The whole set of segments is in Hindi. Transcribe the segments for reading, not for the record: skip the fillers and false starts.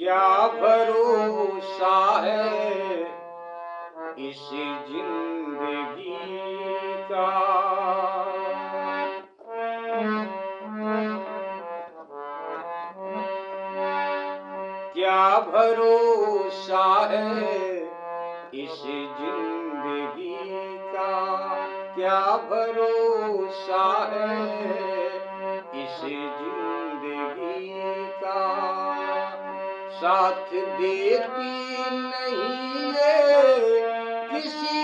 क्या भरोसा है इस जिंदगी का। क्या भरोसा है इस जिंदगी का। क्या भरोसा है इस जिंदगी का। साथ देती नहीं ये किसी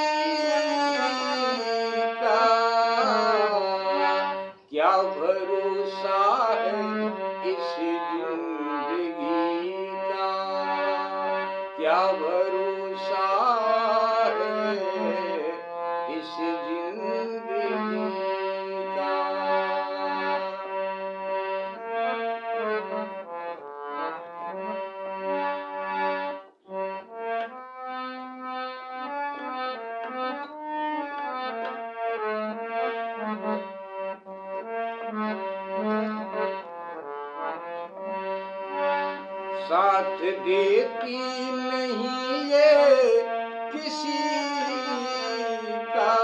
का। क्या भरोसा है इस जिंदगी का। क्या भरोसा है इस जिंदगी का। साथ देती नहीं ये किसी का।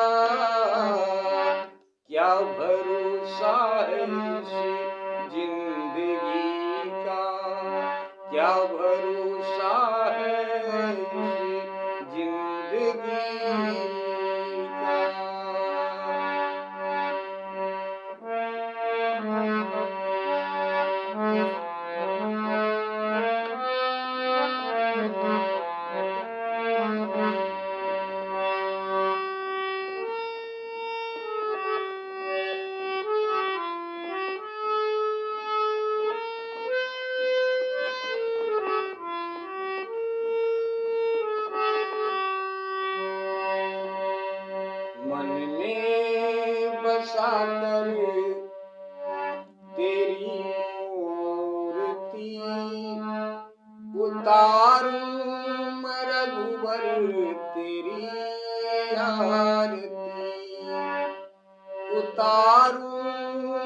क्या भरोसा है इस जिंदगी का। क्या भरोसा है इस जिंदगी का। मन में बसा कर तेरी मूर्ति उतारूं मैं रघुवर तेरी आरती। उतारूं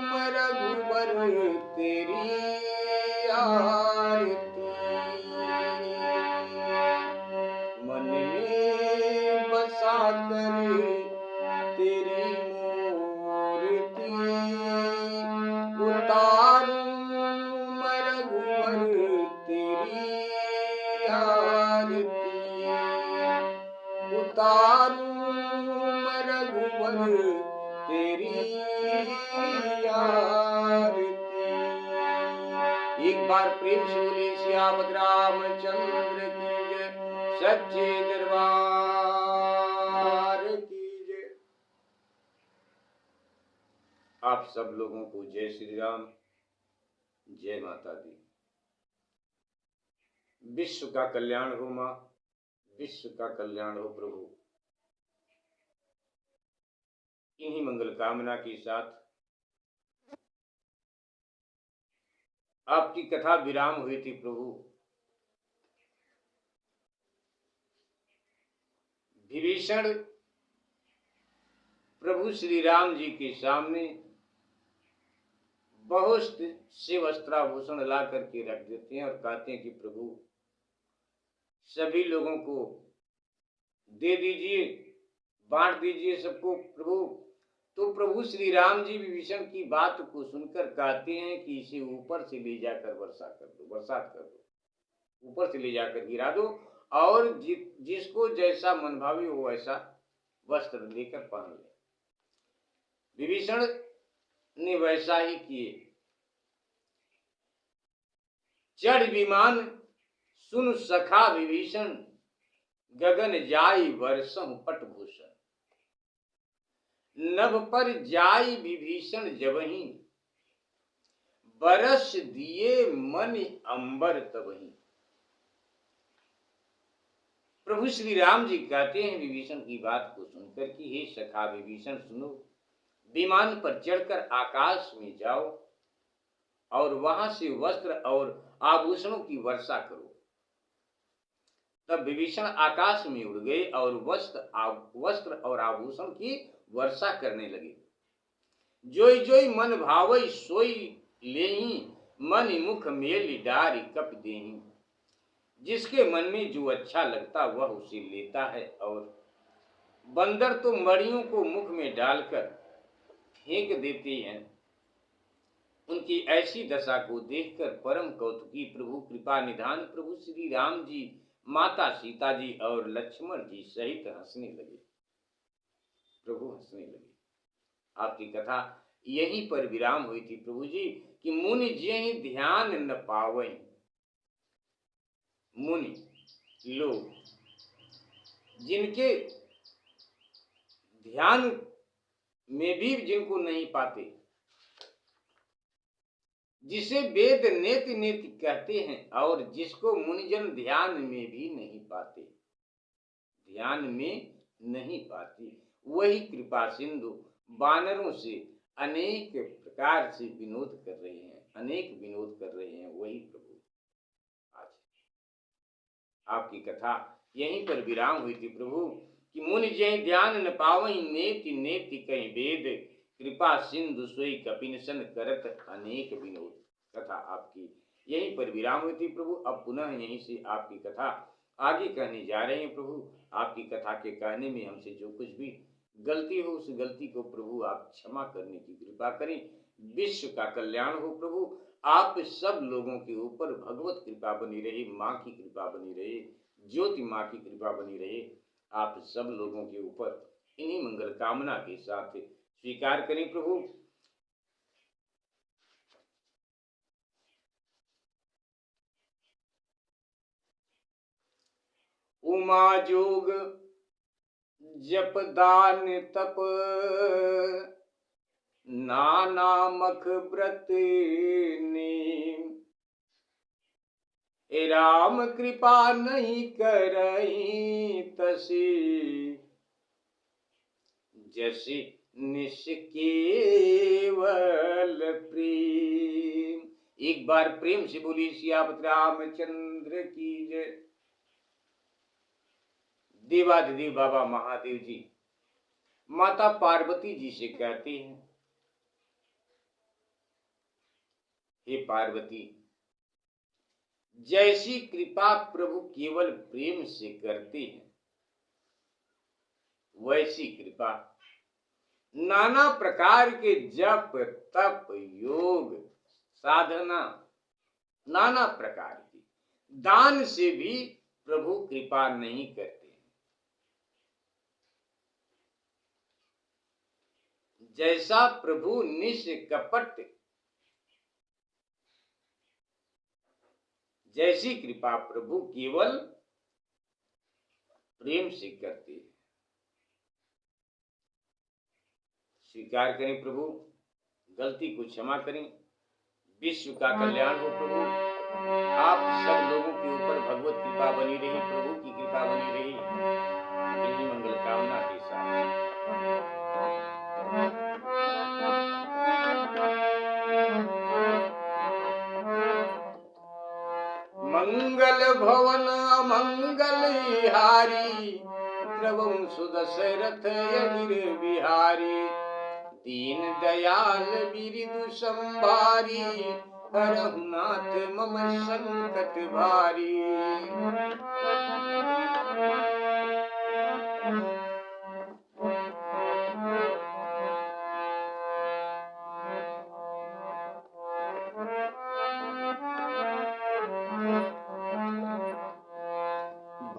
मैं रघुवर तेरी आरती। मन में बसा कर तेरी मूर्ति उतारूं मैं रघुवर तेरी आरती। उतारूं मैं रघुवर तेरी आरती। एक बार प्रेम से बोले सियावत रामचंद्र की जय। सच्चे दरबार की जय। आप सब लोगों को जय श्री राम, जय माता दी। विश्व का कल्याण हो मां, विश्व का कल्याण हो प्रभु। इन्हीं मंगल कामना के साथ आपकी कथा विराम हुई थी प्रभु। विभीषण प्रभु श्री राम जी के सामने बहुत से वस्त्राभूषण ला करके रख देते हैं और कहते हैं कि प्रभु सभी लोगों को दे दीजिए, बांट दीजिए सबको प्रभु। तो प्रभु श्री राम जी विभीषण की बात को सुनकर कहते हैं कि इसे ऊपर से ले जाकर वर्षा कर दो, बरसात कर दो, ऊपर से ले जाकर गिरा दो और जिसको जैसा मन भावे हो वैसा वस्त्र लेकर पहन ले। विभीषण ने वैसा ही किए। चढ़ विमान सुन सखा विभीषण गगन जाई वर्षम पटभूषण। नभ पर जाई विभीषण जबहि बरस दिए मन अंबर तबहि। प्रभु श्री राम जी कहते हैं विभीषण की बात को सुनकर कि हे सखा विभीषण सुनो, विमान पर चढ़कर आकाश में जाओ और वहां से वस्त्र और आभूषणों की वर्षा करो। तब विभीषण आकाश में उड़ गए और वस्त्र और आभूषण की वर्षा करने लगे। जोई जोई मन भावई सोई लेही, मन मुख मेली डारी कप देही। जिसके मन में जो अच्छा लगता वह उसे लेता है, और बंदर तो मड़ियों को मुख में डालकर फेंक देते हैं। उनकी ऐसी दशा को देखकर परम कौतुकी प्रभु कृपा निधान प्रभु श्री राम जी, माता सीता जी और लक्ष्मण जी सहित हंसने लगे। प्रभु हंसने लगे। आपकी कथा यहीं पर विराम हुई थी प्रभु जी कि मुनि जेहि ध्यान न पावै। मुनि लोग जिनके ध्यान में भी जिनको नहीं पाते, जिसे वेद नेति नेति कहते हैं और जिसको मुनिजन ध्यान में भी नहीं पाते, ध्यान में नहीं पाते, वही कृपा सिंधु वानरों से अनेक प्रकार से विनोद कर रहे हैं, अनेक विनोद कर रहे हैं, वही प्रभु। आज आपकी कथा यहीं पर विराम हुई थी प्रभु कि मुनि जय ध्यान न पावई, नेति नेति कहीं वेद, कृपा सिंधु सोई कपिनसन करत अनेक विनोद। कथा आपकी यहीं पर विराम हुई थी प्रभु। अब पुनः यहीं से आपकी कथा आगे कहने जा रहे हैं प्रभु। आपकी कथा के कहने में हमसे जो कुछ भी गलती हो, उस गलती को प्रभु आप क्षमा करने की कृपा करें। विश्व का कल्याण हो प्रभु। आप सब लोगों के ऊपर भगवत कृपा बनी रहे, माँ की कृपा बनी रहे, ज्योति माँ की कृपा बनी रहे, आप सब लोगों के ऊपर इन्हीं मंगल कामना के साथ स्वीकार करें प्रभु। उमा जोग जप दान तप, नाना मख व्रत नेम, ए राम कृपा नहीं करई तसी, जैसे निष्केवल प्रेम। एक बार प्रेम से बोली सियापत रामचंद्र की जय। देवाधिदेव बाबा महादेव जी माता पार्वती जी से कहते हैं, हे पार्वती, जैसी कृपा प्रभु केवल प्रेम से करते हैं, वैसी कृपा नाना प्रकार के जप तप योग साधना, नाना प्रकार की दान से भी प्रभु कृपा नहीं करते। जैसा प्रभु निष्कपट, जैसी कृपा प्रभु केवल प्रेम से करते हैं। स्वीकार करें प्रभु, गलती को क्षमा करें। विश्व का कल्याण हो प्रभु। आप सब लोगों के ऊपर भगवत कृपा बनी रही, प्रभु की कृपा बनी रही, इन्हीं मंगल कामना के साथ। मंगल भवन अमंगल हारी, प्रभु सुदशरथ अजिर बिहारी, दीन दयाल बिरिदु संभारी, हरहुनाथ मम संकट भारी।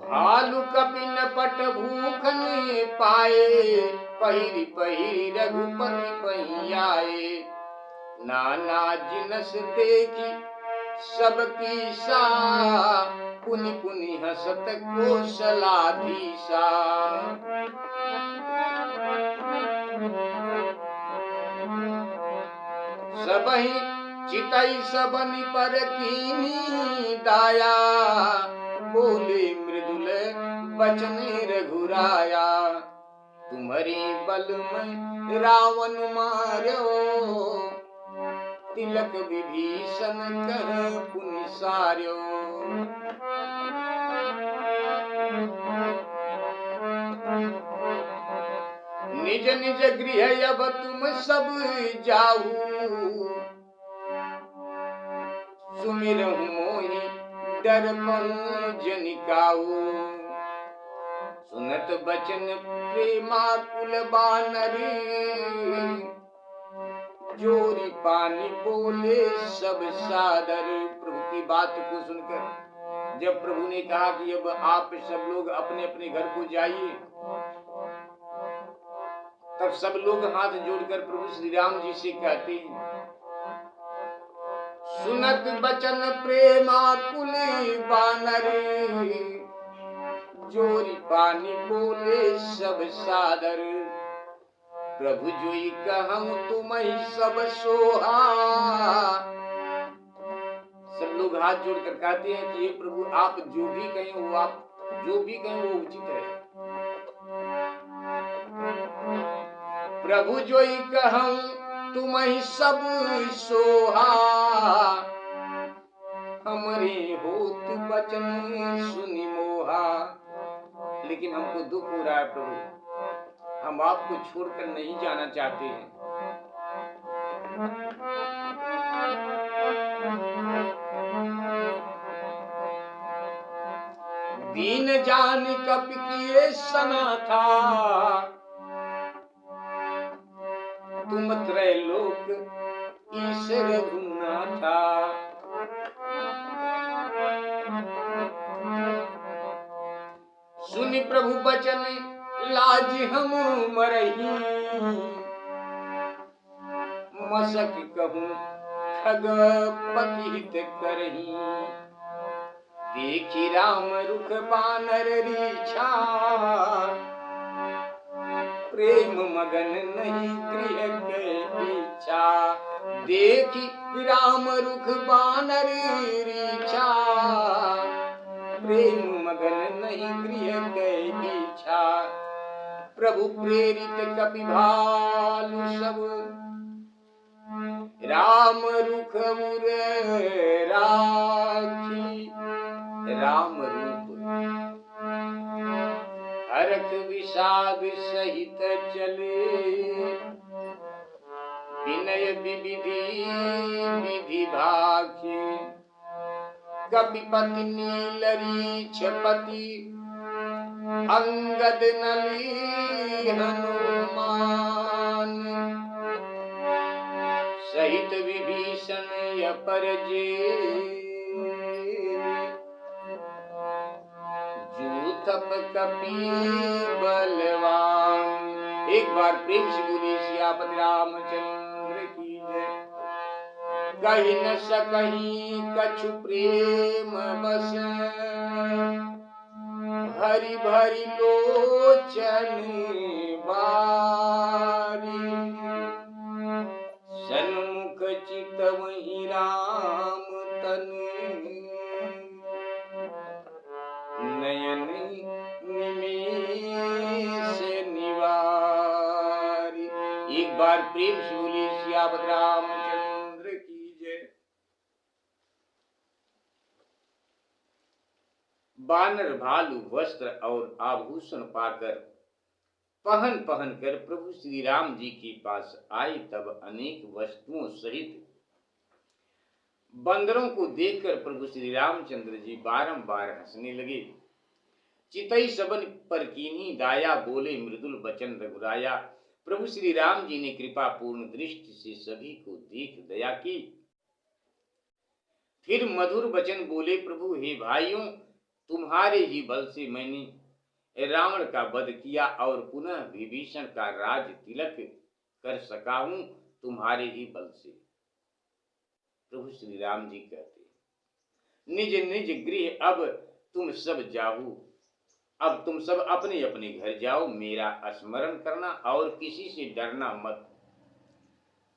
भालु कपिन पट भूख ने पाए, पहिरी पहिरी रघुपति पही आए, नाना जिनस देखी सबकी सा, पुनि पुनि हसत कौशलाधीशा। सबहि चितई सबनि पर कीनी दाया, बोले मृदुल बचन रघुराया, तुम्हारी बल में रावण मार्यो, तिलक विभीषण कर पुनि सार्यो। निज निज गृह अब तुम सब जाऊ, सुमिरहु मोहि डर जनिकाऊ, सुनत बचन प्रेमाकुल बानरी, जोरी पानी बोले सब सादर। प्रभु की बात को सुनकर जब प्रभु ने कहा कि अब आप सब लोग अपने अपने घर को जाइए, तब सब लोग हाथ जोड़कर प्रभु श्री राम जी से कहते हैं, सुनत बचन प्रेमाकुल बानरी, जोरी पानी बोले सब सादर। प्रभु जोई कहूं तुम्हें सब सोहा। सब लोग हाथ जोड़कर कहते हैं कि प्रभु आप जो भी कहें वो, आप जो भी कहें वो उचित है। प्रभु जोई कहूं तुम्हें सब सोहा, हमरे होत बचन सुनि मोहा। लेकिन हमको दुख हो रहा है प्रभु, हम आपको छोड़कर नहीं जाना चाहते हैं। दीन जान कपि किए सना था, तुम त्रैलोक ईश्वर गुना था। सुनि प्रभु बचन लाज हम मरही, मसक कहूं खगपति हित करही। देखी राम रुख बानर रीछा, प्रेम मगन नहीं गृह के इच्छा। देखी राम रुख बानर रीछा, प्रेम मगन नहीं गृह के इच्छा। प्रभु प्रेरित कपि भालु सब, राम रुख उर राखी। राम रूप हरख विषाद सहित चले, विनय विविधि विधि भाखी। कपिपति नीलरीछपति, अंगद नली हनुमान। सहित विभीषण अपरजे, जूथप कपि बलवान। एक बार प्रेम से बोली सियापति रामचंद्र की जय। कही न सकही कछु प्रेम बस, हरि भरी लोचन बारी। सन्मुख चितवहि राम तन, नयन निमेष निवारी। एक बार प्रेम से बोली सियापति रामचंद्र की जय। बानर भालू वस्त्र और आभूषण पाकर पहन पहन कर प्रभु श्री राम जी के पास आए, तब अनेक वस्तुओं सहित बंदरों को देखकर प्रभु श्री रामचंद्र जी बारंबार हंसने लगे। चितई सबन पर कीन्ही दाया, बोले मृदुल बचन रघुराया। प्रभु श्री राम जी ने कृपा पूर्ण दृष्टि से सभी को देख दया की। फिर मधुर वचन बोले, प्रभु हे भाइयों, तुम्हारे ही बल से मैंने रावण का वध किया और पुनः विभीषण का राज तिलक कर सका हूं, तुम्हारे ही बल से। प्रभु श्री राम जी कहते, निज निज गृह अब तुम सब जाओ। अब तुम सब अपने अपने घर जाओ, मेरा स्मरण करना और किसी से डरना मत।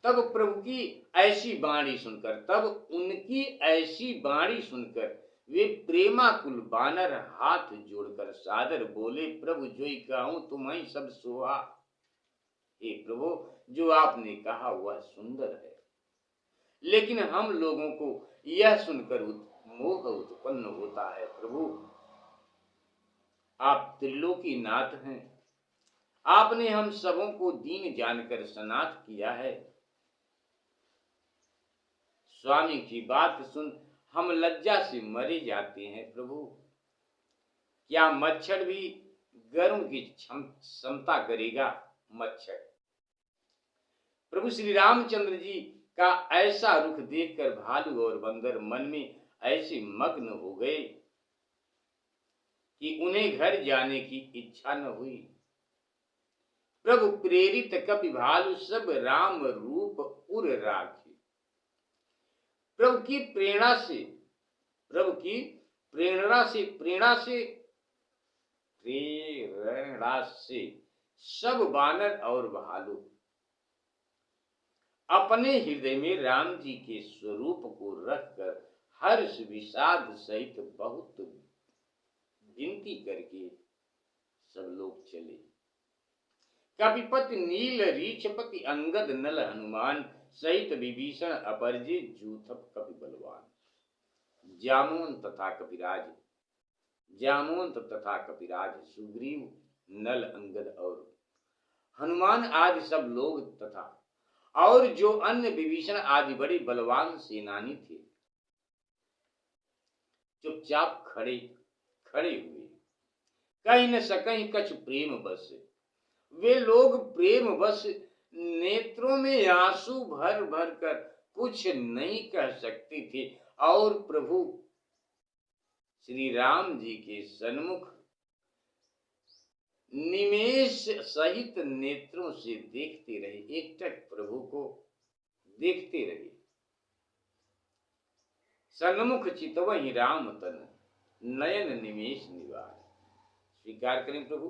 तब प्रभु की ऐसी वाणी सुनकर, तब उनकी ऐसी वाणी सुनकर वे प्रेमाकुल बानर हाथ जोड़कर सादर बोले, प्रभु जोई कहूं तुम्हें सब सोहा। हे प्रभु, जो आपने कहा वह सुंदर है, लेकिन हम लोगों को यह सुनकर मोह उत्पन्न होता है। प्रभु, आप त्रिलोकी नाथ हैं, आपने हम सबों को दीन जानकर सनाथ किया है। स्वामी की बात सुन हम लज्जा से मरे जाते हैं प्रभु। क्या मच्छर भी गर्म की क्षमता करेगा? मच्छर। प्रभु श्री रामचंद्र जी का ऐसा रुख देखकर भालू और बंदर मन में ऐसे मग्न हो गए कि उन्हें घर जाने की इच्छा न हुई। प्रभु प्रेरित कपि भालू सब राम रूप उर राखे। प्रभु की प्रेरणा से, प्रभु की प्रेरणा से प्रेरणा से प्रेरणा से सब बानर और भालू अपने हृदय में राम जी के स्वरूप को रखकर हर्ष विषाद सहित बहुत विनती करके सब लोग चले। कपिपति नील रीछपति अंगद नल हनुमान सहित विभीषण अपरजे जूथप कपि बलवान। जामोन तथा कपिराज, जामोंत तथा कपिराज, सुग्रीव, नल, अंगद और हनुमान आदि सब लोग तथा और जो अन्य विभीषण आदि बड़े बलवान सेनानी थे चुपचाप खड़े हुए, कहीं न सकहीं कछु प्रेम बस। वे लोग प्रेम बस नेत्रों में आंसू भर भर कर कुछ नहीं कह सकते थे और प्रभु श्री राम जी के सन्मुख निमेष सहित नेत्रों से देखते रहे, एकटक प्रभु को देखते रहे। सन्मुख चितवहि राम तन, नयन निमेष निवार। स्वीकार करें प्रभु।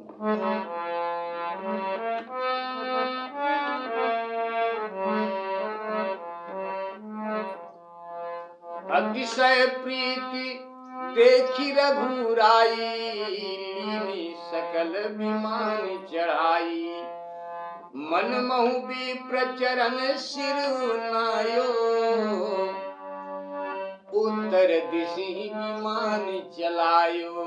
अतिशय प्रीति देखी रघुराई, लीनी सकल विमान चढ़ाई। मन महु भी प्रचरण सिर नायो, उत्तर दिशि विमान चलायो।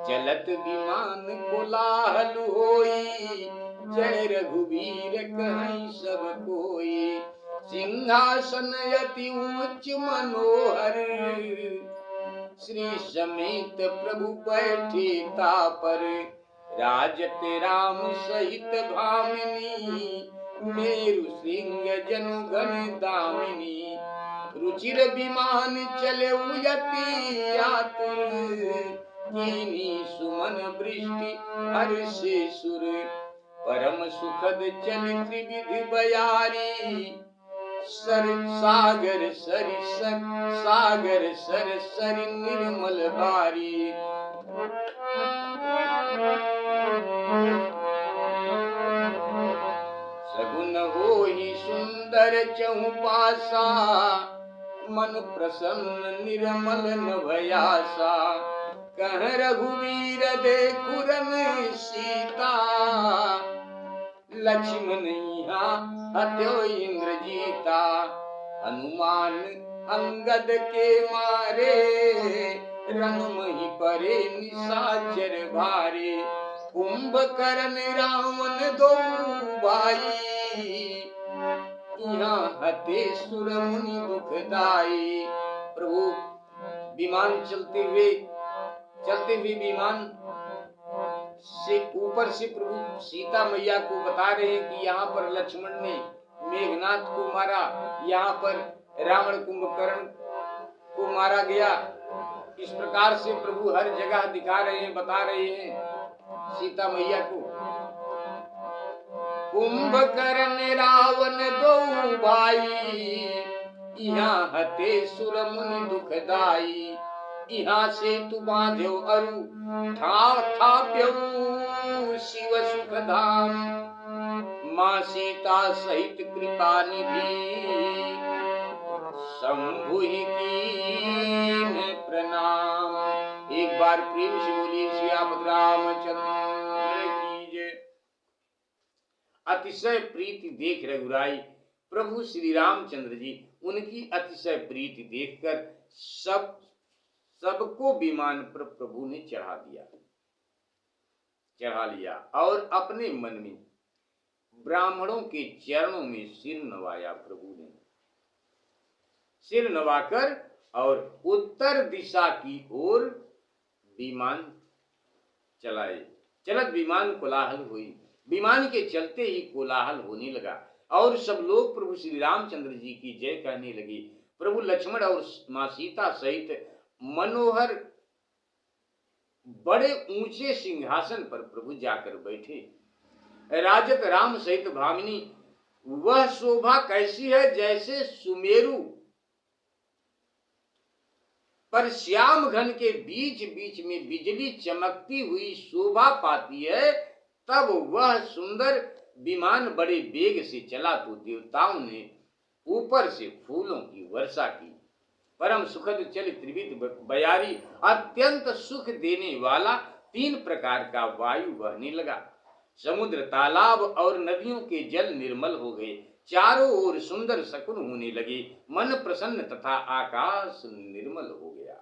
चलत विमान कोलाहल होई, जय रघुवीर कहीं सब कोई। सिंहासन अति उच्च मनोहर, श्री समेत प्रभु बैठे तापर। राजत राम सहित भामिनी, मेरु सिंह जनु गण दामिनी। रुचिर विमान चले उयति आतुर, कीनी सुमन वृष्टि हर्षे सुर। परम सुखद चल त्रिविधि बयारी, सर सागर सर निर्मल बारी। सगुन होहि सुंदर चहुपासा, मन प्रसन्न निर्मल न भयासा। कह रघुवीर देखु रन सीता, लक्ष्मण यहाँ हत्यो इंद्रजीता। हनुमान अंगद के मारे, रंगमहि परे निशाचर भारे। कुंभकर्ण रावण दो भाई, यहाँ हते सुर मुनि दुखदाई। प्रभु विमान चलते हुए विमान से ऊपर से प्रभु सीता मैया को बता रहे हैं कि यहाँ पर लक्ष्मण ने मेघनाथ को मारा, यहाँ पर रावण कुंभकर्ण को मारा गया। इस प्रकार से प्रभु हर जगह दिखा रहे हैं, बता रहे हैं सीता मैया को। कुंभकर्ण रावण दो भाई, यहाँ हते सुर मुनि दुखदाई। यहाँ से तू बांध्यो अरु थाप्यो शिव सुख धाम। माँ सीता सहित कृपा निधि, शंभु कीन प्रणाम। एक बार प्रेम से बोलिए श्री रामचंद्र की जय। अतिशय प्रीति देख रघुराई, प्रभु श्री रामचंद्र जी उनकी अतिशय प्रीति देखकर सबको विमान पर प्रभु ने चढ़ा लिया और अपने मन में ब्राह्मणों के चरणों में सिर नवाया। प्रभु ने सिर नवाकर और उत्तर दिशा की ओर विमान चलाए। चलत विमान कोलाहल हुई। विमान के चलते ही कोलाहल होने लगा और सब लोग प्रभु श्री रामचंद्र जी की जय कहने लगे। प्रभु लक्ष्मण और मां सीता सहित मनोहर बड़े ऊंचे सिंहासन पर प्रभु जाकर बैठे। राजत राम सहित भामिनी, वह शोभा कैसी है जैसे सुमेरु पर श्याम घन के बीच बीच में बिजली चमकती हुई शोभा पाती है। तब वह सुंदर विमान बड़े वेग से चला तो देवताओं ने ऊपर से फूलों की वर्षा की। परम सुखद चल त्रिविध बयारी, अत्यंत सुख देने वाला 3 प्रकार का वायु बहने लगा। समुद्र, तालाब और नदियों के जल निर्मल हो गए। चारों ओर सुंदर शकुन होने लगे। मन प्रसन्न तथा आकाश निर्मल हो गया।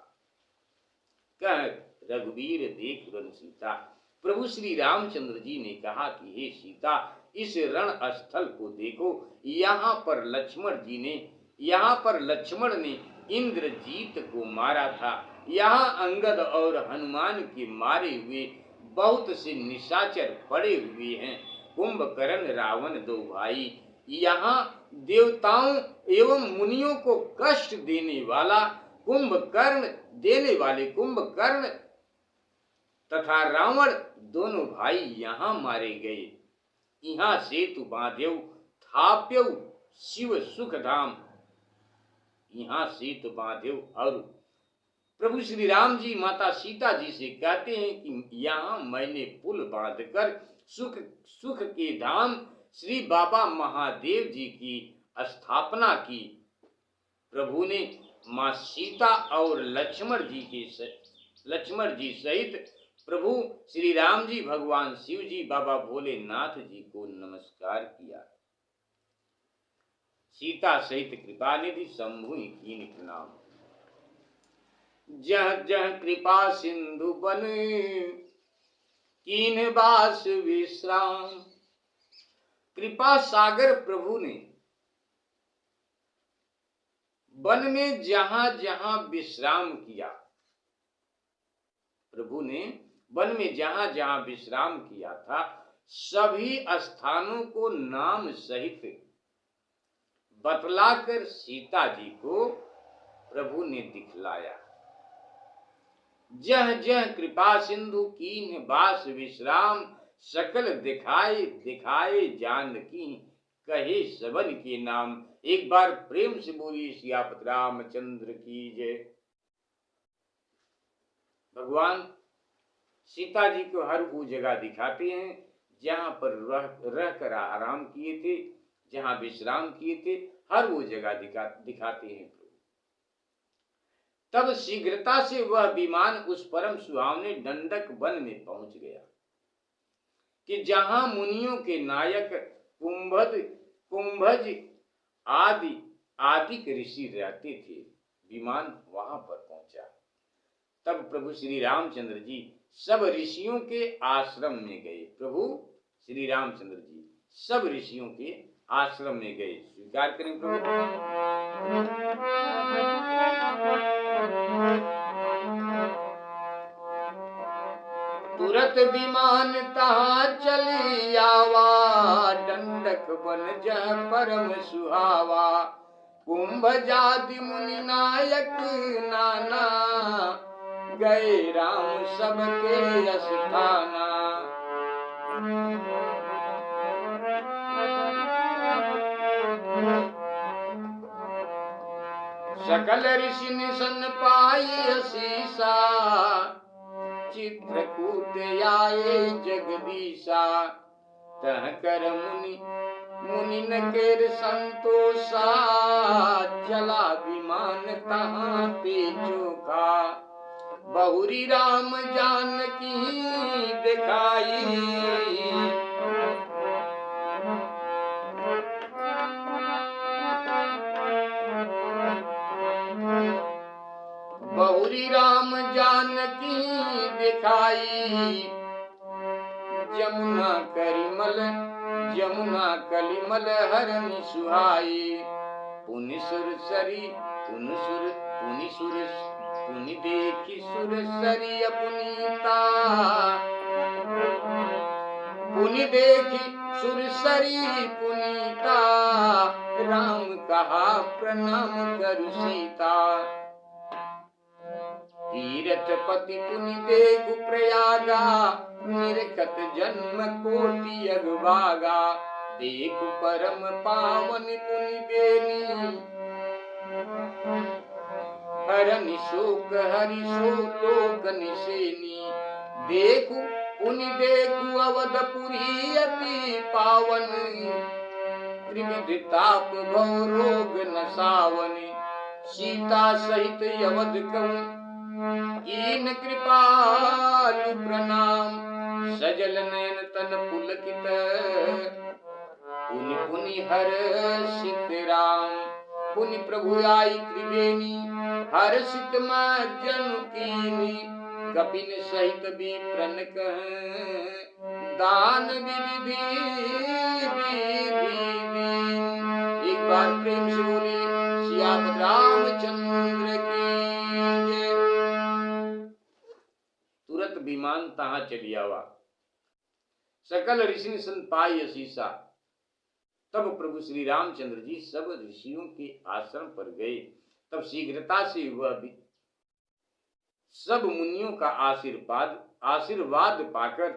कह रघुवीर देख रन सीता, प्रभु श्री रामचंद्र जी ने कहा कि हे सीता, इस रण स्थल को देखो। यहाँ पर लक्ष्मण ने इंद्रजीत को मारा था। यहाँ अंगद और हनुमान के मारे हुए बहुत से निशाचर पड़े हुए हैं। कुंभकर्ण रावण 2 भाई। यहाँ देवताओं एवं मुनियों को कष्ट देने वाले कुंभकर्ण तथा रावण दोनों भाई यहाँ मारे गए। यहाँ सेतु बांध्यौ थाप्यौ शिव सुख धाम। यहाँ सेतु बांध्यौ। और प्रभु श्री राम जी माता सीता जी से कहते हैं कि यहाँ मैंने पुल बांधकर सुख के धाम श्री बाबा महादेव जी की स्थापना की। प्रभु ने मां सीता और लक्ष्मण जी सहित प्रभु श्री राम जी, भगवान शिव जी, बाबा भोलेनाथ जी को नमस्कार किया। सीता सहित कृपा निधि शंभु कीन प्रणाम। जह जह कृपा सिंधु बन कीन बास विश्राम। कृपा सागर प्रभु ने वन में जहां जहां विश्राम किया, प्रभु ने वन में जहां जहां विश्राम किया था, सभी स्थानों को नाम सहित बतलाकर सीता जी को प्रभु ने दिखलाया। जह जह कृपा सिंधु कीन बास विश्राम। सकल दिखाए जानकी कहे सबन के नाम। एक बार प्रेम से बोली सियापत रामचंद्र की जय। भगवान सीता जी को हर वो जगह दिखाते हैं जहां पर रहकर आराम किए थे, जहां विश्राम किए थे, हर वो जगह दिखाते हैं। तब शीघ्रता से वह विमान उस परम सुहावने दंडक वन में पहुंच गया कि जहां मुनियों के नायक कुंभज आदि ऋषि रहते थे। विमान वहां पर पहुंचा। तब प्रभु श्री रामचंद्र जी सब ऋषियों के आश्रम में गए। प्रभु श्री रामचंद्र जी सब ऋषियों के आश्रम में गए। स्वीकार करें प्रभु। तुरत विमान तहां चली आवा। दंडक बन जह परम सुहावा। कुंभजादि मुनि नायक नाना। गए राम सबके अस्थाना। सकल ऋषि निशन पाई असीसा। चित्रकूट आए जगदीशा। तह कर मुनि न केर संतोषा। चला विमान तहां पे चोखा। बहुरी राम जानकी दिखाई। बहुरी राम जानकी दिखाई। जमुना कलिमल हरनि सुहाई। पुनि सुरसरी पुनि सुर पुनि देखी सुर सरिय पुनीता, पुनि देखी सुर सरी पुनीता, राम कहा प्रणाम करु सीता। तीरथ पति पुनि देखु प्रयागा, निरखत जन्म कोटि अगभागा। देखु परम पावन पुनि बेनी, हरनि शोक हरि शोक निसेनी। देखु पुनि देखु अवधपुरी अति पावन, त्रिविध ताप भव रोग नसावन। सीता सहित अवध कहूँ कीन कृपालु प्रणाम, सजल नयन तन पुलकित, पुनि पुनि हर्षित राम। पुनि प्रभु आई त्रिवेणी, हर्षित जनु कीनी। कपिन सहित विप्रन कहं, दान विविधि विधि। एक बार प्रेम से बोले सियापत रामचंद्र की जय। तुरंत विमान तहां चली आवा, सकल ऋषि सन पाई असीसा। तब प्रभु श्री रामचंद्र जी सब ऋषियों के आश्रम पर गए। तब शीघ्रता से वह भी सब मुनियों का आशीर्वाद पाकर,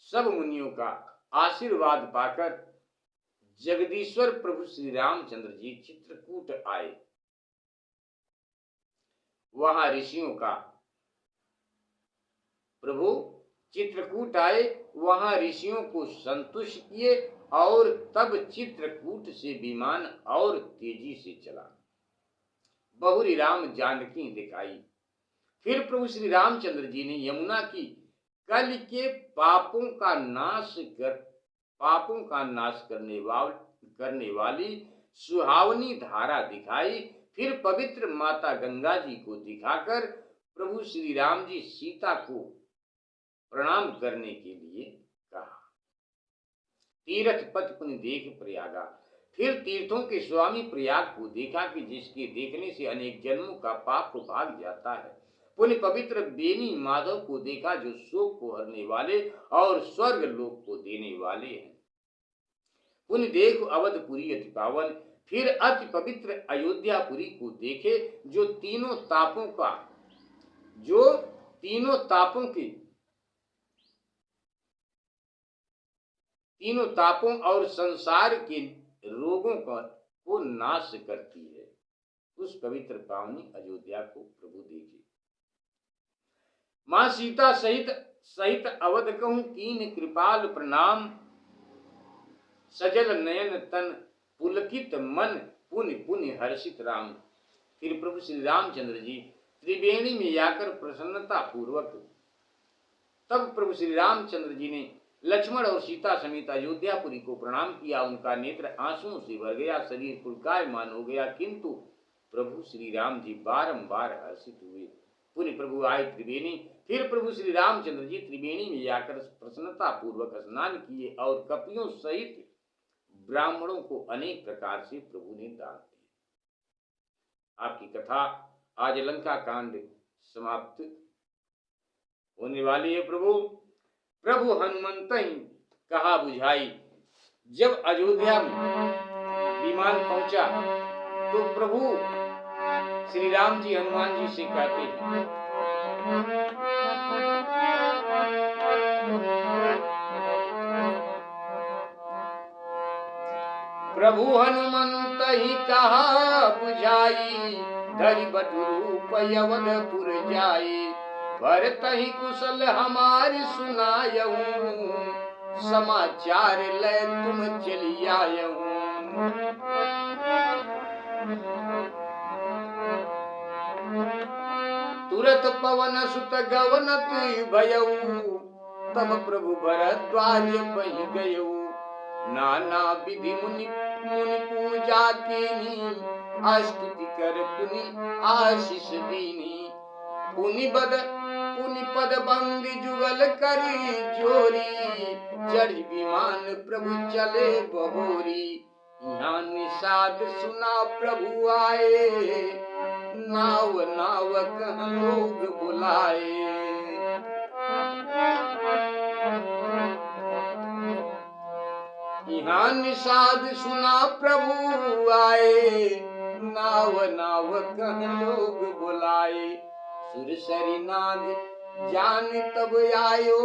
सब मुनियों का आशीर्वाद पाकर जगदीश्वर प्रभु श्री रामचंद्र जी चित्रकूट आए। वहां ऋषियों का प्रभु चित्रकूट आए, वहां ऋषियों को संतुष्ट किए और तब चित्रकूट से विमान और तेजी से चला। बहुरी राम जानकी दिखाई। फिर प्रभु श्री रामचंद्र जी ने यमुना की कल के पापों का नाश करने वाली सुहावनी धारा दिखाई। फिर पवित्र माता गंगा जी को दिखाकर प्रभु श्री राम जी सीता को प्रणाम करने के लिए कहा। तीर्थ पथ पुनि देख प्रयागा। फिर तीर्थों के स्वामी प्रयाग को देखा कि जिसके देखने से अनेक जन्मों का पाप भाग जाता है। पुनि पवित्र बेनी माधव को देखा जो शोक को हरने वाले और स्वर्ग लोक को देने वाले हैं। पुनि देख अवधपुरी अति पावन। फिर अति पवित्र अयोध्यापुरी को देखे जो तीनों तापों और संसार के रोगों को नाश करती है। उस पवित्र पावनी अयोध्या को प्रभु देखे। मां सीता सहित अवध कहूं कीन कृपाल प्रणाम, सजल नयन तन पुलकित मन, पुनि पुनि हर्षित राम। फिर प्रभु श्री रामचंद्र जी त्रिवेणी में आकर प्रसन्नता पूर्वक, तब प्रभु श्री रामचंद्र जी ने लक्ष्मण और सीता समेत अयोध्यापुरी को प्रणाम किया। उनका नेत्र आंसुओं से भर गया, शरीर पुलकायमान हो गया, किंतु प्रभु श्री राम जी बारंबार हर्षित हुए। पुनि प्रभु आए त्रिवेणी। फिर प्रभु श्री रामचंद्र जी त्रिवेणी में आकर प्रसन्नता पूर्वक स्नान किए और कपियों सहित ब्राह्मणों को अनेक प्रकार से प्रभु ने दान दिए। आपकी कथा आज लंका कांड समाप्त होने वाली है। प्रभु हनुमंत ही कहा बुझाई। जब अयोध्या में विमान पहुंचा तो प्रभु श्री राम जी हनुमान जी से कहते हैं, प्रभु हनुमंत ही कहा बुझाई, धरि बटु रूप अवधपुर जाई। भरत ही कुशल हमारी सुनायहूँ, समाचार ले तुम चली आयहूँ। तुरत पवन सुत गवनत भयऊ, तब प्रभु भरद्वाज बहि गयऊ। नाना विधि मुनि पूजा कीनी, स्तुति कर पुनि आशीष दीनी। पुनि पद बंदी जुगल करी जोरी, चढ़ी विमान प्रभु चले बहोरी। यहाँ निषाद सुना प्रभु आए, नाव नाव कह लोग बुलाए। यहाँ निषाद सुना प्रभु आए, नाव नाव कह लोग बुलाए। सुरसरी नाग जान तब आयो,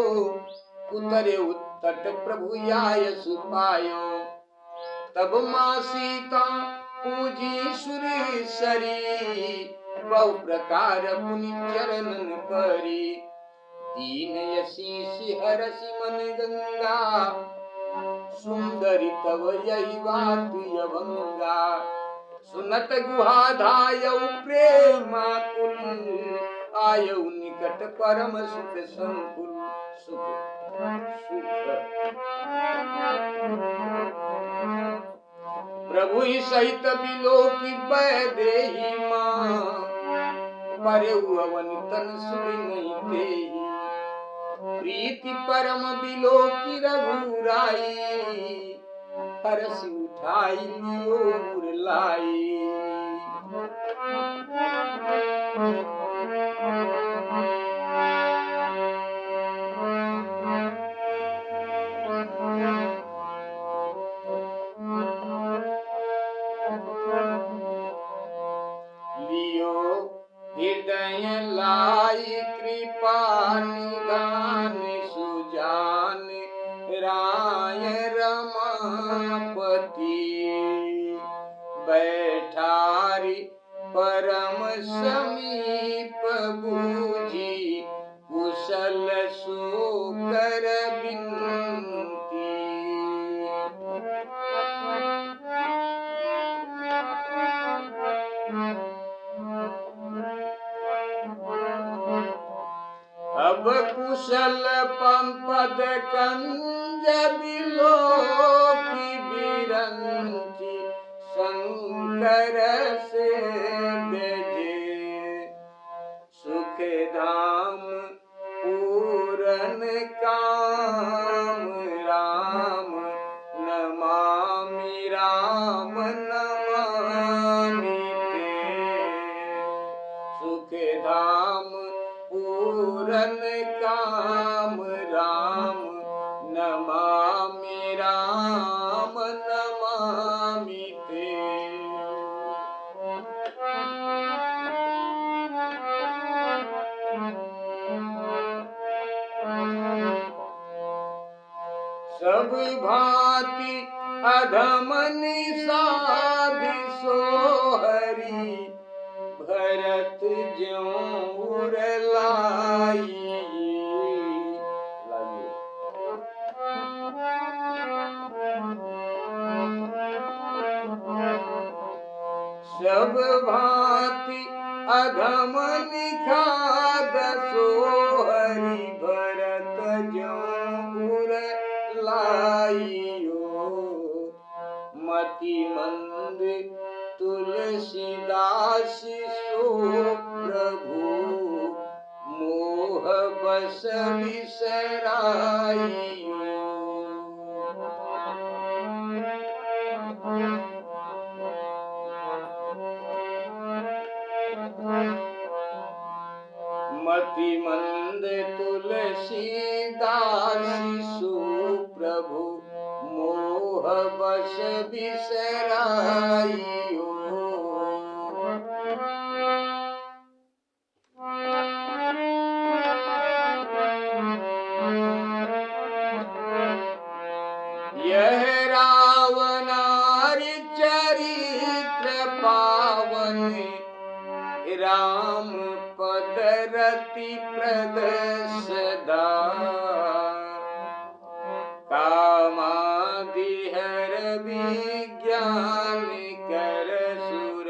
उतरे उत्तट प्रभु आय सुपायो। तब माँ सीता पूजी सुरेश्वरी, बहु प्रकार पुनि चरणन परी। दीन यशीष हरसि मन गंगा, सुंदरी तब यही बात यभंगा। सुनत गुहा धायौ प्रेमाकुल, आयौ निकट परम सुख संकुल। सुख प्रभु ही सहित बिलोकी बैदेही माँ, परऊ अवन तन सुनि नहीं तेही। प्रीति परम बिलोकी रघुराई, हरसि उठाई लियो उरलाई। लियो हृदय लाई कृपा निदान, सुजान राय रमापति। बैठारी परम समीप बूझी, कुशल सो कर बिनती। अब कुशल पंपद कंज बिलोकी बिरंची, शंकर से बेजे। सुख धाम पूरन काम, राम नमामि राम नमामि ते। सुख धाम पूरन काम, राम नमामि राम नमामि ते। सब भांति अधम निषाद सोहरी, भरत ज्यों उर लाई। सब भांति अधम निषाद सोहरी, भरत ज्यों उर लाइयो। मति मंद तुलसीदास सो प्रभु, मोह बस बिसराइयो। मति मंद तुलसीदास सो प्रभु, मोह बस बिसराइयो। यह रावणारि चरित्र पावन, राम पद रति प्रद सदा। कामादिहर विज्ञान कर सुर,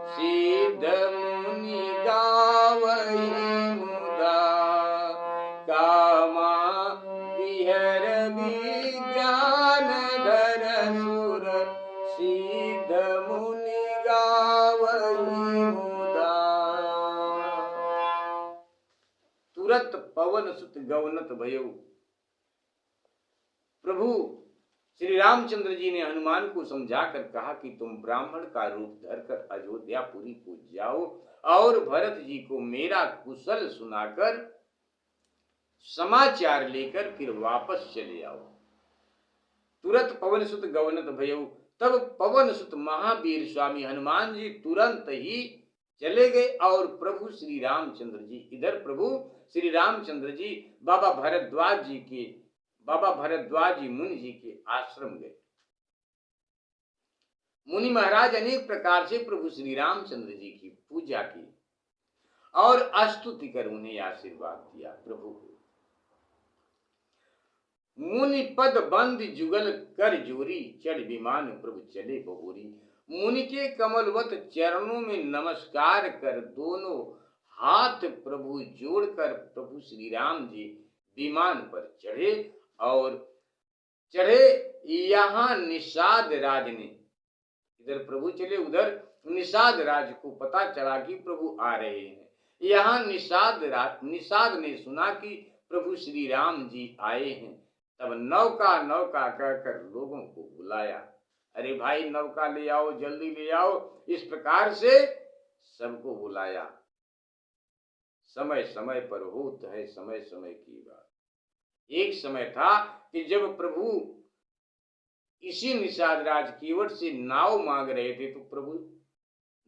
सिद्ध मुनि गावई मुदा। कामादिहर विज्ञान धर सुर, सिद्ध मुनि गावई मुदा। तुरत पवन सुत गवनत भयउ। प्रभु श्री रामचंद्र जी ने हनुमान को समझाकर कहा कि तुम ब्राह्मण का रूप धरकर अयोध्यापुरी को जाओ और भरत जी को मेरा कुशल सुनाकर समाचार लेकर फिर वापस चले आओ। तुरंत पवन सुत गवनत भयउ, तब पवन सुत महावीर स्वामी हनुमान जी तुरंत ही चले गए और प्रभु श्री रामचंद्र जी, इधर प्रभु श्री रामचंद्र जी बाबा भरद्वाज जी मुनि जी के आश्रम गए। मुनि महाराज अनेक प्रकार से प्रभु श्री रामचंद्र जी की पूजा की और स्तुति कर उन्हें आशीर्वाद दिया। प्रभु को मुनि पद बंद जुगल कर जोरी, चढ़ विमान प्रभु चले बहोरी। मुनि के कमलवत चरणों में नमस्कार कर दोनों हाथ प्रभु जोड़कर प्रभु श्री राम जी विमान पर चढ़े और यहाँ निषाद राज ने, इधर प्रभु चले उधर निषाद राज को पता चला कि प्रभु आ रहे हैं। यहाँ निषाद ने सुना कि प्रभु श्री राम जी आए हैं, तब नौका नौका कहकर लोगों को बुलाया। अरे भाई नौका ले आओ, जल्दी ले आओ। इस प्रकार से सबको बुलाया। समय समय पर होत है समय समय की बात। एक समय था कि जब प्रभु इसी निषाद राज कीवट से नाव मांग रहे थे, तो प्रभु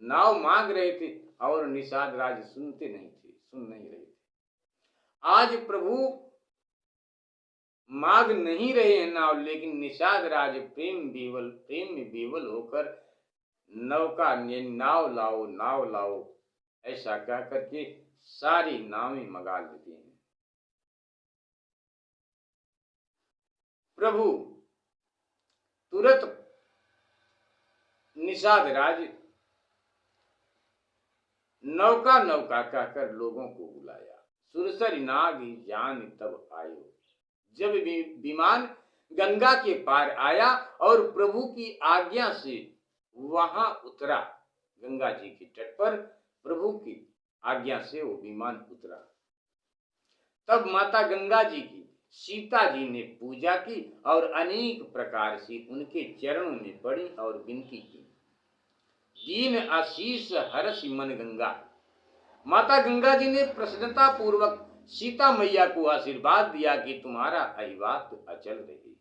नाव मांग रहे थे और निषाद राज सुन नहीं रहे थे। आज प्रभु मांग नहीं रहे हैं नाव, लेकिन निषाद राज प्रेम में विवल होकर नाव लाओ ऐसा कह करके सारी नावें मंगा लेते हैं। प्रभु तुरंत निषाद राज नौका नौका कहकर लोगों को बुलाया। सुरसर नाग जान तब आयो, जब विमान गंगा के पार आया और प्रभु की आज्ञा से वहां उतरा, गंगा जी के तट पर प्रभु की आज्ञा से वो विमान उतरा, तब माता गंगा जी की सीता जी ने पूजा की और अनेक प्रकार से उनके चरणों में पड़ी और विनती की। दीन आशीष हर्ष मन गंगा, माता गंगा जी ने प्रसन्नता पूर्वक सीता मैया को आशीर्वाद दिया कि तुम्हारा अहिवात अचल रहे।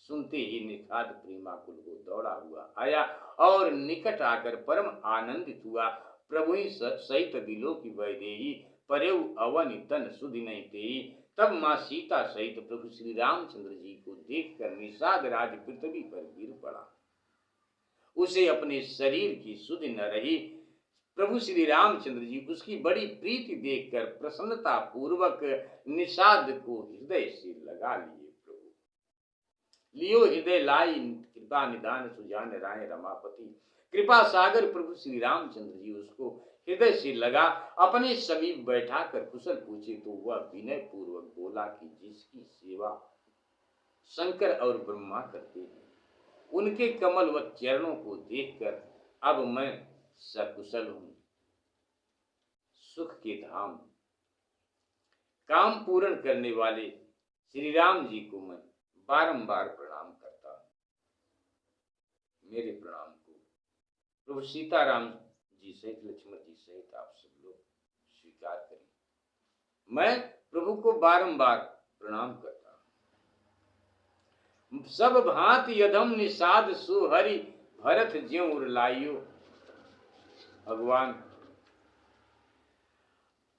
सुनते ही निखाद प्रेमाकुल को दौड़ा हुआ आया और निकट आकर परम आनंदित हुआ। प्रभु ही सहित दिलों की वैदेही, परेव अवन तन सुधि नहीं तेई। तब माँ सीता सहित प्रभु श्री रामचंद्र जी को देखकर निषाद राज पृथ्वी पर गिर पड़ा। उसे अपने शरीर की सुधि न रही। प्रभु श्री रामचंद्र जी उसकी बड़ी प्रीति देखकर प्रसन्नता पूर्वक निषाद को हृदय से लगा लिए। प्रभु लियो हृदय लाई कृपा निदान सुजान राय रमापति। कृपा सागर प्रभु श्री रामचंद्र जी उसको हृदय से लगा, अपने समीप बैठा कर कुशल पूछे तो वह विनय पूर्वक बोला कि जिसकी सेवा शंकर और ब्रह्मा करते हैं, उनके कमल व चरणों को देखकर अब मैं सकुशल हूं। सुख के धाम काम पूर्ण करने वाले श्री राम जी को मैं बारंबार प्रणाम करता हूं। मेरे प्रणाम को प्रभु सीताराम जी सहित लक्ष्मण जी सहित आप सब लोग स्वीकार करें। मैं प्रभु को बारंबार प्रणाम करता हूं। सब भांति यधम निषाद सुहरि, भरत ज्यों उर लाइयो। भगवान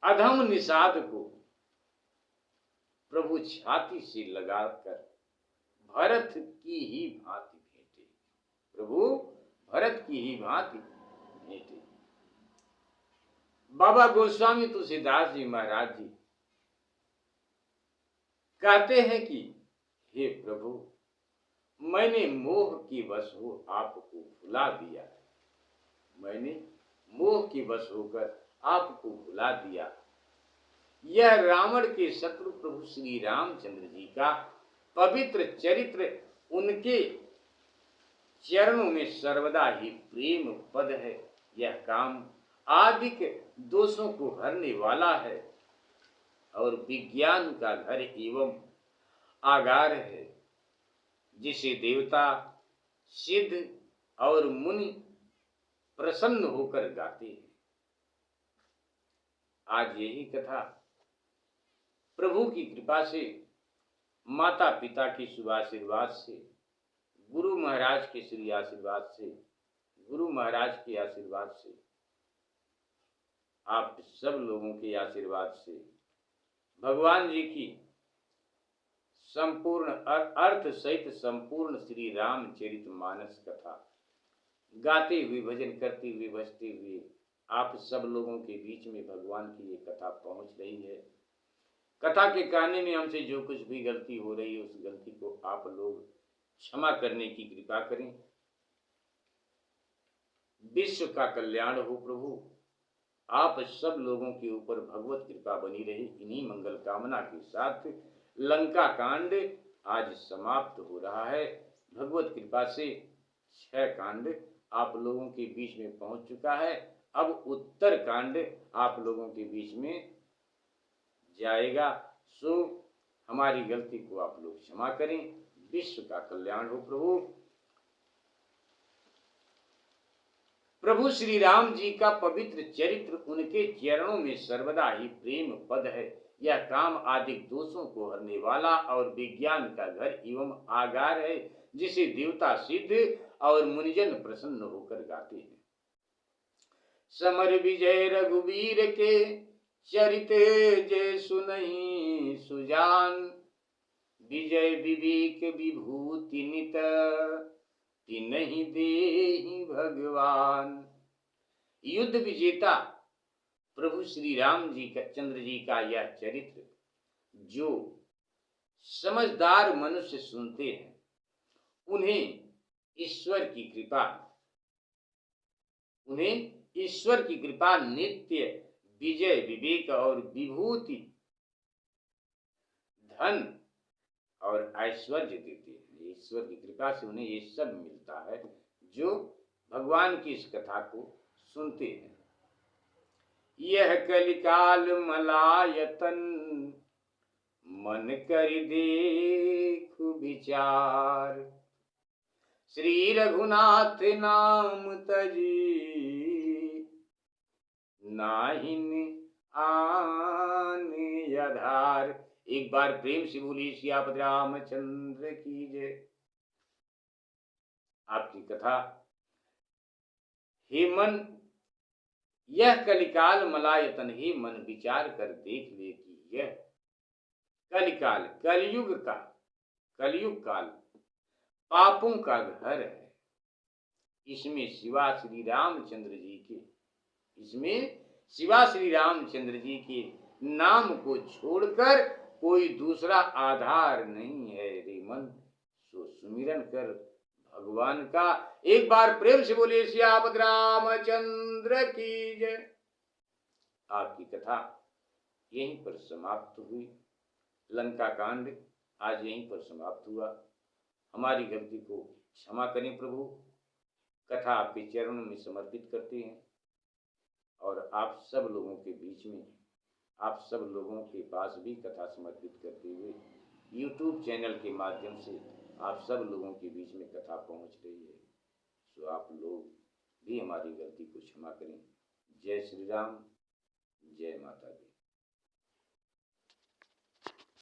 अधम निषाद को प्रभु छाती से लगाकर भरत की ही भांति भेंटे। प्रभु भरत की ही भांति भेंटे। बाबा गोस्वामी तुलसीदास जी महाराज जी कहते हैं कि हे प्रभु, मैंने मोह की वश हो आपको भुला दिया। मैंने मोह की वश होकर आपको भुला दिया। यह रावण के शत्रु प्रभु श्री रामचंद्र जी का पवित्र चरित्र उनके चरणों में सर्वदा ही प्रेम पद है। यह काम आदिक दोषों को हरने वाला है और विज्ञान का घर एवं आगार है। जिसे देवता, सिद्ध और मुनि प्रसन्न होकर गाते हैं। आज यही कथा प्रभु की कृपा से, माता पिता के शुभ आशीर्वाद से, गुरु महाराज के श्री आशीर्वाद से, गुरु महाराज के आशीर्वाद से, आप सब लोगों के आशीर्वाद से, भगवान जी की संपूर्ण अर्थ सहित संपूर्ण श्री रामचरितमानस कथा गाते हुए, भजन करते हुए, भजते हुए आप सब लोगों के बीच में भगवान की ये कथा पहुंच रही है। कथा के कहने में हमसे जो कुछ भी गलती हो रही है, उस गलती को आप लोग क्षमा करने की कृपा करें। विश्व का कल्याण हो प्रभु, आप सब लोगों के ऊपर भगवत कृपा बनी रही। इन्हीं मंगल कामना के साथ लंका कांड आज समाप्त हो रहा है। भगवत कृपा से 6 कांड आप लोगों के बीच में पहुंच चुका है। अब उत्तर कांड आप लोगों के बीच में जाएगा। सो हमारी गलती को आप लोग क्षमा करें। विश्व का कल्याण हो प्रभु। प्रभु श्री राम जी का पवित्र चरित्र, उनके चरणों में सर्वदा ही प्रेम पद है। यह काम आदि दोषों को हरने वाला और विज्ञान का घर एवं आगार है, जिसे देवता, सिद्ध और मुनिजन प्रसन्न होकर गाते हैं। समर विजय रघुवीर के चरित जय सुनहि सुजान, विजय विवेक विभूति नित तिन्हि देहि भगवान। युद्ध विजेता प्रभु श्री राम जी का, चंद्र जी का यह चरित्र जो समझदार मनुष्य सुनते हैं, उन्हें ईश्वर की कृपा नित्य विजय, विवेक और विभूति, धन और ऐश्वर्य देते हैं। ईश्वर की कृपा से उन्हें ये सब मिलता है जो भगवान की इस कथा को सुनते हैं। यह कलिकाल मलायतन, मन कर देखु विचार, श्री रघुनाथ नाम तजी नाहिन आने आधार। एक बार प्रेम से बोलिए सियापति रामचंद्र की जय। आपकी कथा, हे मन, यह कलिकाल मलायतन, हे मन विचार कर देख ले कि यह कलिकाल, कलयुग काल पापों का घर है। इसमें शिवा श्री रामचंद्र जी के नाम को छोड़कर कोई दूसरा आधार नहीं है रे मन। सो सुमिरन कर भगवान का। एक बार प्रेम से बोलिए सियापति रामचंद्र की जय। आपकी कथा यहीं पर समाप्त हुई। लंका कांड आज यहीं पर समाप्त हुआ। हमारी गलती को क्षमा करें प्रभु। कथा आपके चरणों में समर्पित करते हैं और आप सब लोगों के बीच में, आप सब लोगों के पास भी कथा समर्पित करते हुए YouTube चैनल के माध्यम से आप सब लोगों के बीच में कथा पहुंच रही है। सो आप लोग भी हमारी गलती को क्षमा करें। जय श्री राम, जय माता दी।